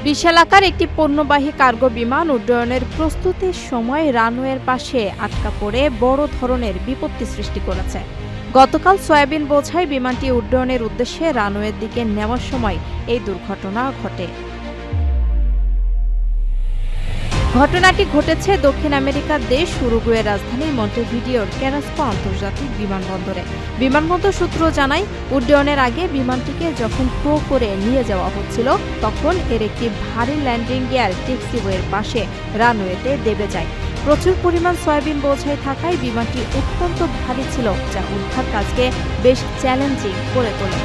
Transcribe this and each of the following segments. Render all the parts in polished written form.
বিশালাকার একটি পণ্যবাহী কার্গো বিমান উড্ডয়নের প্রস্তুতির সময় রানওয়ের পাশে আটকা পড়ে বড় ধরনের বিপত্তি সৃষ্টি করেছে। গতকাল সয়াবিন বোঝাই বিমানটি উড্ডয়নের উদ্দেশ্যে রানওয়ের দিকে নেওয়ার সময় এই দুর্ঘটনা ঘটে। ঘটনাটি ঘটেছে দক্ষিণ আমেরিকার দেশ উরুগুয়ের রাজধানী মন্টেভিডিওর ক্যারাস্কো আন্তর্জাতিক বিমানবন্দরে। বিমানবন্দর সূত্র জানায়, উড্ডয়নের আগে বিমানটিকে যখন টো করে নিয়ে যাওয়া হচ্ছিল, তখন এর একটি ভারী ল্যান্ডিং গিয়ার ট্যাক্সিওয়ের পাশে রানওয়েতে দেবে যায়। প্রচুর পরিমাণ সয়াবিন বোঝাই থাকায় বিমানটি অত্যন্ত ভারী ছিল, যা উদ্ধার কাজকে বেশ চ্যালেঞ্জিং করে তোলে।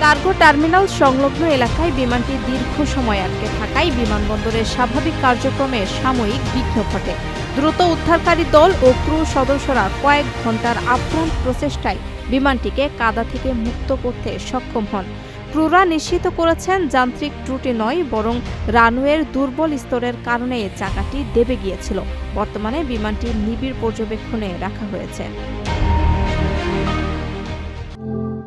কার্গো টার্মিনাল সংলগ্ন এলাকায় বিমানটি দীর্ঘ সময় আটকে থাকায় বিমানবন্দরের স্বাভাবিক কার্যক্রমে সাময়িক বিঘ্ন ঘটে। দ্রুত উদ্ধারকারী দল ও ক্রু সদস্যরা কয়েক ঘন্টার আপ্রাণ প্রচেষ্টায় বিমানটিকে কাদা থেকে মুক্ত করতে সক্ষম হন। ক্রুরা নিশ্চিত করেছেন, যান্ত্রিক ত্রুটি নয়, বরং রানওয়ের দুর্বল স্তরের কারণে চাকাটি দেবে গিয়েছিল। বর্তমানে বিমানটির নিবিড় পর্যবেক্ষণে রাখা হয়েছে।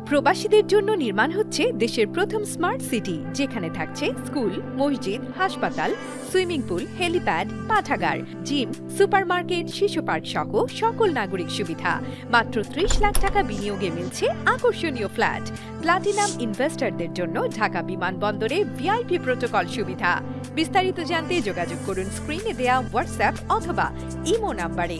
প্রবাসীদের জন্য নির্মাণ হচ্ছে দেশের প্রথম স্মার্ট সিটি, যেখানে থাকছে স্কুল, মসজিদ, হাসপাতাল, সুইমিং পুল, হেলিপ্যাড, পাঠাগার, জিম, সুপারমার্কেট, শিশু পার্ক সহ সকল নাগরিক সুবিধা। মাত্র ৩০ লাখ টাকা বিনিয়োগে মিলছে আকর্ষণীয় ফ্ল্যাট। প্লাটিনাম ইনভেস্টরদের জন্য ঢাকা বিমানবন্দরে ভিআইপি প্রোটোকল সুবিধা। বিস্তারিত জানতে যোগাযোগ করুন স্ক্রিনে দেয়া হোয়াটসঅ্যাপ অথবা ইমো নাম্বারে।